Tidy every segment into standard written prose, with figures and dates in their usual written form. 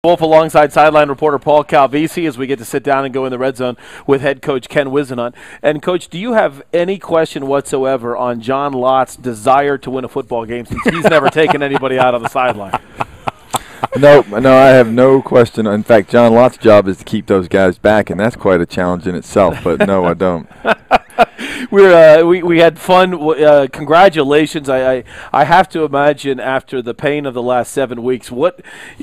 Wolf alongside sideline reporter Paul Calvisi as we get to sit down and go in the red zone with head coach Ken Whisenhunt. And, Coach, do you have any question whatsoever on John Lott's desire to win a football game since he's never taken anybody out on the sideline? No, I have no question. In fact, John Lott's job is to keep those guys back, and that's quite a challenge in itself. But no, I don't. We had fun. Congratulations. I have to imagine after the pain of the last 7 weeks,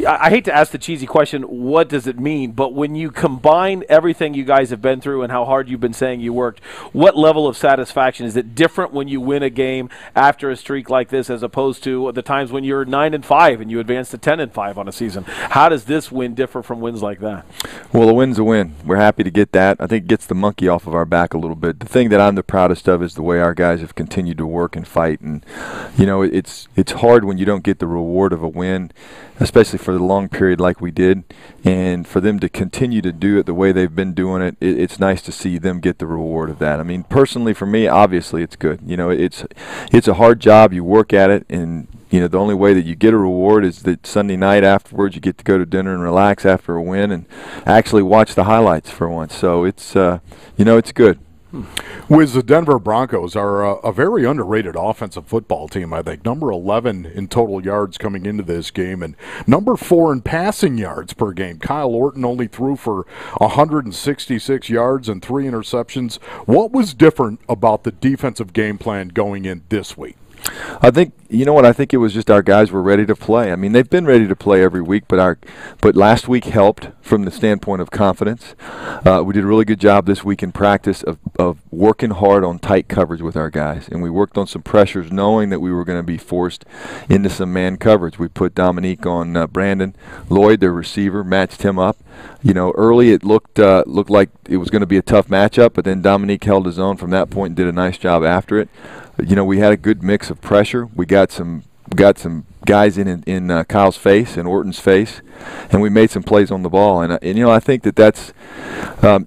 I hate to ask the cheesy question, what does it mean? But when you combine everything you guys have been through and how hard you've been saying you worked, what level of satisfaction? Is it different when you win a game after a streak like this as opposed to the times when you're 9-5 and you advance to 10-5 on a season? How does this win differ from wins like that? Well, a win's a win. We're happy to get that. I think it gets the monkey off of our back a little bit. The thing that I'm the proudest of is the way our guys have continued to work and fight. And, you know, it's hard when you don't get the reward of a win, especially for the long period like we did. And for them to continue to do it the way they've been doing it, it's nice to see them get the reward of that. I mean, personally for me, obviously it's good. You know, it's a hard job. You work at it, and you know, the only way that you get a reward is that Sunday night afterwards you get to go to dinner and relax after a win and actually watch the highlights for once. So it's, you know, it's good. Wiz, the Denver Broncos are a very underrated offensive football team, I think. Number 11 in total yards coming into this game and number 4 in passing yards per game. Kyle Orton only threw for 166 yards and 3 interceptions. What was different about the defensive game plan going in this week? I think, you know what, I think it was just our guys were ready to play. I mean, they've been ready to play every week, but last week helped from the standpoint of confidence. We did a really good job this week in practice of working hard on tight coverage with our guys, and we worked on some pressures knowing that we were going to be forced into some man coverage. We put Dominique on Brandon Lloyd, their receiver, matched him up. You know, early it looked like it was going to be a tough matchup, but then Dominique held his own from that point and did a nice job after it. You know, we had a good mix of pressure. We got some guys in Kyle's face and Orton's face, and we made some plays on the ball. And you know, I think that's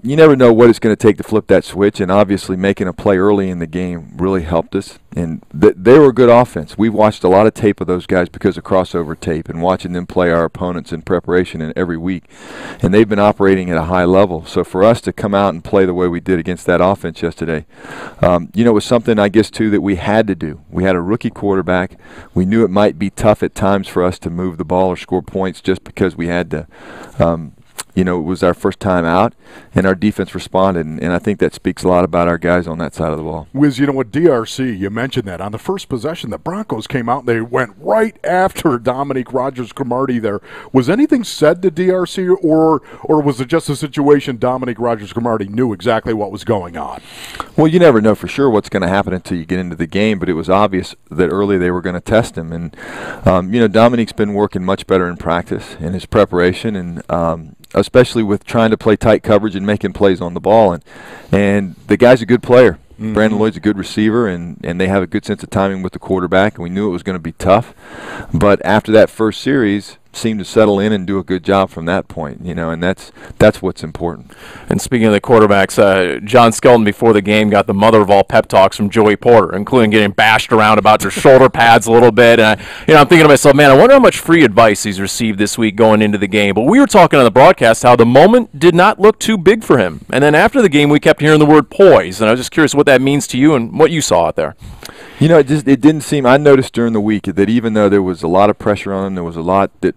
you never know what it's going to take to flip that switch. And obviously, making a play early in the game really helped us. And they were a good offense. We've watched a lot of tape of those guys because of crossover tape and watching them play our opponents in preparation and every week. And they've been operating at a high level. So for us to come out and play the way we did against that offense yesterday, you know, it was something, I guess, too, that we had to do. We had a rookie quarterback. We knew it might be tough at times for us to move the ball or score points just because we had to, you know, it was our first time out, and our defense responded, and I think that speaks a lot about our guys on that side of the ball. Wiz, you know what, DRC, you mentioned that. On the first possession, the Broncos came out, and they went right after Dominique Rodgers-Cromartie there. Was anything said to DRC, or was it just a situation Dominique Rodgers-Cromartie knew exactly what was going on? Well, you never know for sure what's going to happen until you get into the game, but it was obvious that early they were going to test him. And, you know, Dominique's been working much better in practice in his preparation, and especially with trying to play tight coverage and making plays on the ball. And the guy's a good player. Mm-hmm. Brandon Lloyd's a good receiver, and they have a good sense of timing with the quarterback, and we knew it was going to be tough. But after that first series, seemed to settle in and do a good job from that point, you know, and that's what's important. And speaking of the quarterbacks, John Skelton before the game got the mother of all pep talks from Joey Porter, including getting bashed around about your shoulder pads a little bit. And you know, I'm thinking to myself, man, I wonder how much free advice he's received this week going into the game. But we were talking on the broadcast how the moment did not look too big for him. And then after the game, we kept hearing the word poise, and I was just curious what that means to you and what you saw out there. You know, it didn't seem. I noticed during the week that even though there was a lot of pressure on him, there was a lot that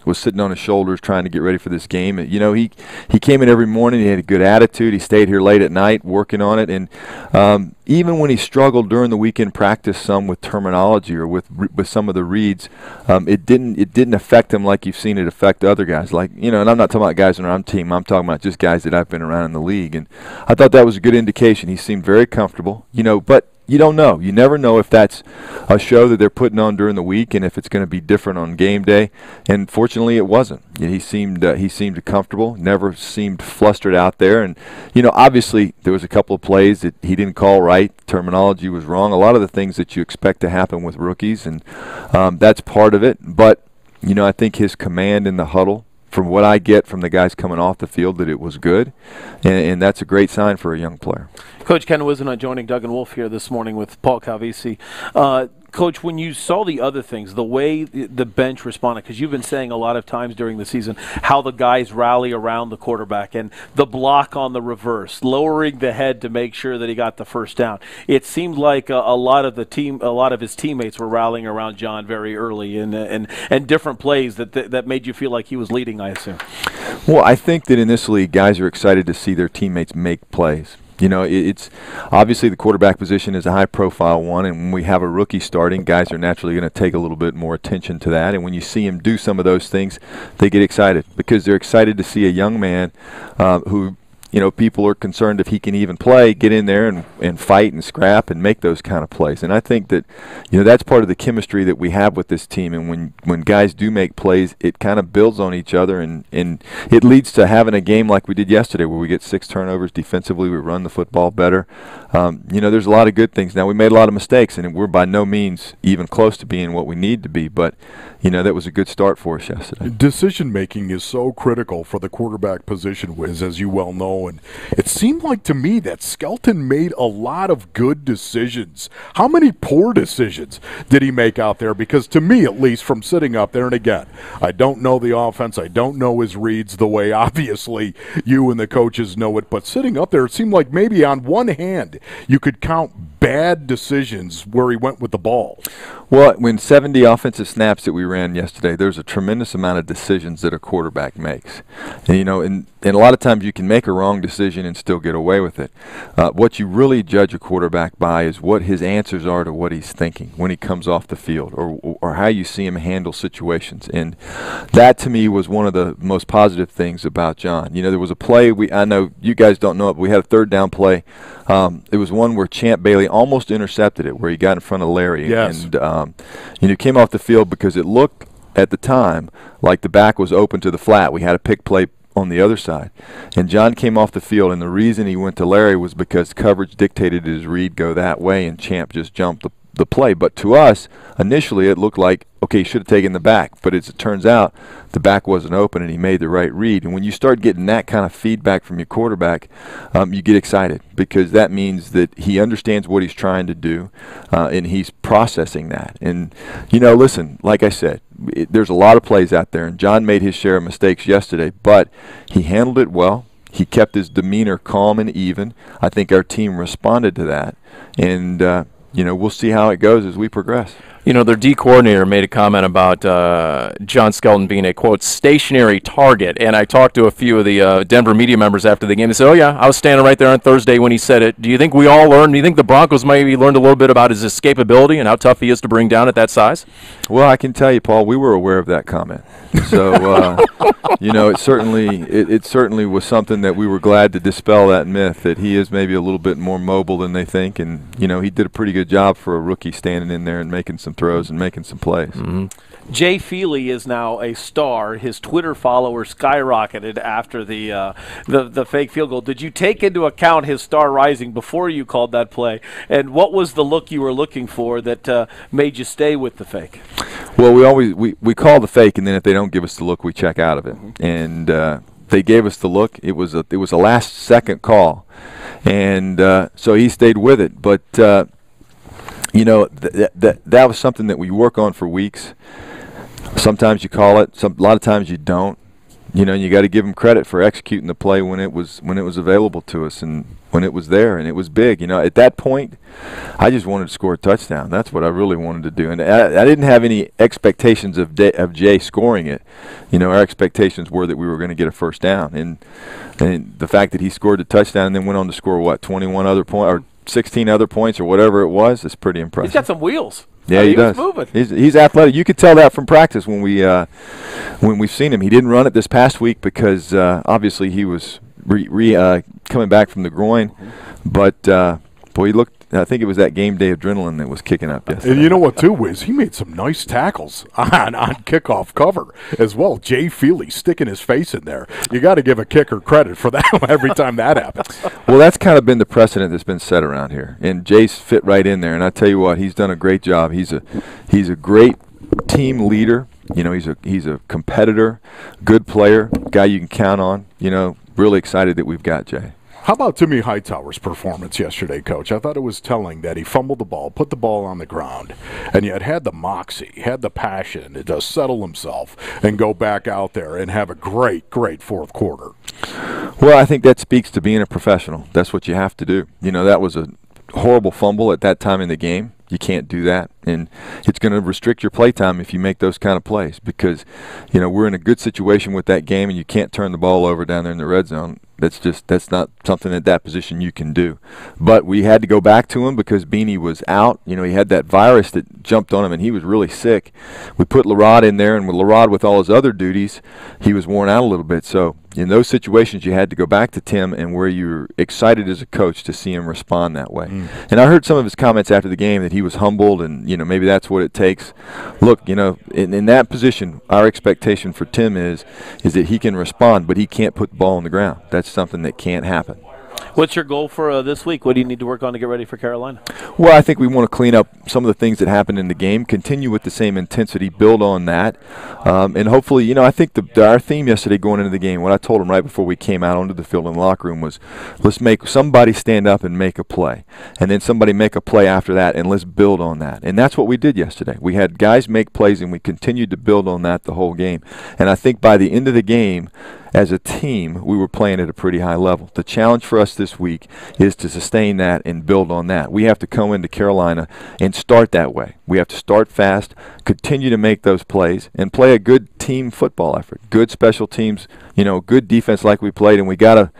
was sitting on his shoulders trying to get ready for this game. You know, he came in every morning. He had a good attitude. He stayed here late at night working on it. And even when he struggled during the weekend practice some with terminology or with some of the reads, it didn't affect him like you've seen it affect other guys. Like, you know, and I'm not talking about guys on our team. I'm talking about just guys that I've been around in the league. And I thought that was a good indication. He seemed very comfortable. You know, but you don't know. You never know if that's a show that they're putting on during the week and if it's going to be different on game day. And fortunately, it wasn't. He seemed comfortable. Never seemed flustered out there. And you know, obviously, there was a couple of plays that he didn't call right. Terminology was wrong. A lot of the things that you expect to happen with rookies, and that's part of it. But you know, I think his command in the huddle, from what I get from the guys coming off the field, that it was good, and that's a great sign for a young player. Coach Ken Whisenhunt joining Doug and Wolf here this morning with Paul Calvisi. Coach, when you saw the other things, the way the bench responded, because you've been saying a lot of times during the season how the guys rally around the quarterback and the block on the reverse, lowering the head to make sure that he got the first down. It seemed like a lot of his teammates were rallying around John very early, and different plays that made you feel like he was leading, I assume. Well, I think that in this league, guys are excited to see their teammates make plays. You know, it's obviously the quarterback position is a high-profile one, and when we have a rookie starting, guys are naturally going to take a little bit more attention to that. And when you see him do some of those things, they get excited because they're excited to see a young man who, you know, people are concerned if he can even play, get in there and fight and scrap and make those kind of plays. And I think that, you know, that's part of the chemistry that we have with this team. And when guys do make plays, it kind of builds on each other, and it leads to having a game like we did yesterday where we get 6 turnovers defensively, we run the football better. You know, there's a lot of good things. Now, we made a lot of mistakes, and we're by no means even close to being what we need to be, but, you know, that was a good start for us yesterday. Decision-making is so critical for the quarterback position, Wiz, as you well know. And it seemed like to me that Skelton made a lot of good decisions. How many poor decisions did he make out there? Because to me, at least, from sitting up there, and again, I don't know the offense, I don't know his reads the way obviously you and the coaches know it, but sitting up there, it seemed like maybe on one hand you could count bad decisions where he went with the ball. Well, when 70 offensive snaps that we ran yesterday, there's a tremendous amount of decisions that a quarterback makes. And, you know, and a lot of times you can make a wrong decision and still get away with it. What you really judge a quarterback by is what his answers are to what he's thinking when he comes off the field, or how you see him handle situations. And that, to me, was one of the most positive things about John. You know, there was a play, I know you guys don't know it, but we had a third down play. It was one where Champ Bailey almost intercepted it, where he got in front of Larry. Yes. And, you know, came off the field because it looked at the time like the back was open to the flat. We had a pick play on the other side. And John came off the field, and the reason he went to Larry was because coverage dictated his read go that way, and Champ just jumped the play. But to us, initially it looked like, okay, he should have taken the back. But as it turns out, the back wasn't open, and he made the right read. And when you start getting that kind of feedback from your quarterback, you get excited, because that means that he understands what he's trying to do, and he's processing that. And, you know, listen, like I said, there's a lot of plays out there, and John made his share of mistakes yesterday, but he handled it well. He kept his demeanor calm and even. I think our team responded to that. And, you know, we'll see how it goes as we progress. You know, their D coordinator made a comment about John Skelton being a, quote, stationary target. And I talked to a few of the Denver media members after the game. They said, oh, yeah, I was standing right there on Thursday when he said it. Do you think we all learned? Do you think the Broncos maybe learned a little bit about his escapability and how tough he is to bring down at that size? Well, I can tell you, Paul, we were aware of that comment. So, you know, it certainly was something that we were glad to dispel that myth, that he is maybe a little bit more mobile than they think. And, you know, he did a pretty good job for a rookie standing in there and making some throws and making some plays. Mm-hmm. Jay Feely is now a star. His Twitter followers skyrocketed after the fake field goal. Did you take into account his star rising before you called that play? And what was the look you were looking for that made you stay with the fake? Well, we call the fake, and then if they don't give us the look, we check out of it. Mm-hmm. And they gave us the look. It was a last second call, and so he stayed with it. But you know, that was something that we work on for weeks. Sometimes you call it, a lot of times you don't. You know, you got to give him credit for executing the play when it was available to us and when it was there, and it was big. You know, at that point, I just wanted to score a touchdown. That's what I really wanted to do, and I didn't have any expectations of Jay scoring it. You know, our expectations were that we were going to get a first down, and the fact that he scored the touchdown and then went on to score what, 21 other points or 16 other points or whatever it was, is pretty impressive. He's got some wheels. Yeah, he does. Moving. He's athletic. You could tell that from practice when we've seen him. He didn't run it this past week because obviously he was coming back from the groin, but boy, he looked. I think it was that game day adrenaline that was kicking up yesterday. And you know what, too, Wiz? He made some nice tackles on kickoff cover as well. Jay Feely sticking his face in there. You got to give a kicker credit for that every time that happens. Well, that's kind of been the precedent that's been set around here, and Jay's fit right in there. And I tell you what, he's done a great job. He's a great team leader. You know, he's a competitor, good player, guy you can count on. You know, really excited that we've got Jay. How about Timmy Hightower's performance yesterday, Coach? I thought it was telling that he fumbled the ball, put the ball on the ground, and yet had the moxie, had the passion to settle himself and go back out there and have a great, great fourth quarter. Well, I think that speaks to being a professional. That's what you have to do. You know, that was a horrible fumble at that time in the game. You can't do that, and it's going to restrict your play time if you make those kind of plays because, you know, we're in a good situation with that game, and you can't turn the ball over down there in the red zone. That's not something at that position you can do. But we had to go back to him because Beanie was out. You know, he had that virus that jumped on him, and he was really sick. We put Larod in there, and with Larod with all his other duties, he was worn out a little bit. So in those situations, you had to go back to Tim, and where you're excited as a coach to see him respond that way. And I heard some of his comments after the game that he was humbled, and, you know, maybe that's what it takes. Look, you know, in that position, our expectation for Tim is that he can respond, but he can't put the ball on the ground. That's something that can't happen. What's your goal for this week? What do you need to work on to get ready for Carolina? Well, I think we want to clean up some of the things that happened in the game, continue with the same intensity, build on that, and hopefully, you know, I think our theme yesterday going into the game, what I told them right before we came out onto the field in the locker room was, let's make somebody stand up and make a play, and then somebody make a play after that, and let's build on that. And that's what we did yesterday. We had guys make plays, and we continued to build on that the whole game. And I think by the end of the game, as a team, we were playing at a pretty high level. The challenge for us this week is to sustain that and build on that. We have to come into Carolina and start that way. We have to start fast, continue to make those plays, and play a good team football effort. Good special teams, you know, good defense like we played, and we got to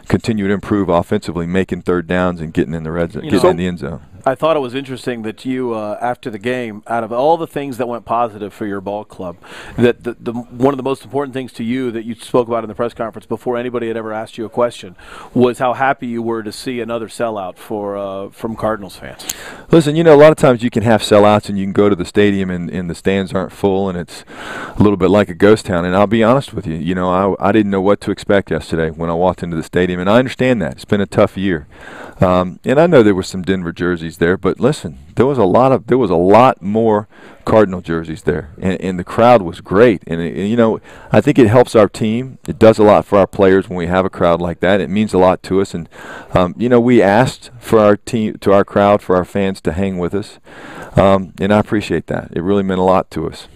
continue to improve offensively, making third downs and getting in the red zone, getting in the end zone. I thought it was interesting that you, after the game, out of all the things that went positive for your ball club, that the one of the most important things to you that you spoke about in the press conference before anybody had ever asked you a question was how happy you were to see another sellout from Cardinals fans. Listen, you know, a lot of times you can have sellouts and you can go to the stadium and the stands aren't full and it's a little bit like a ghost town. And I'll be honest with you, you know, I didn't know what to expect yesterday when I walked into the stadium, and I understand that. It's been a tough year. And I know there were some Denver jerseys there, but listen, there was a lot more Cardinal jerseys there, and the crowd was great. And you know, I think it helps our team. It does a lot for our players when we have a crowd like that. It means a lot to us. And you know, we asked for our team, to our crowd, for our fans to hang with us, and I appreciate that. It really meant a lot to us.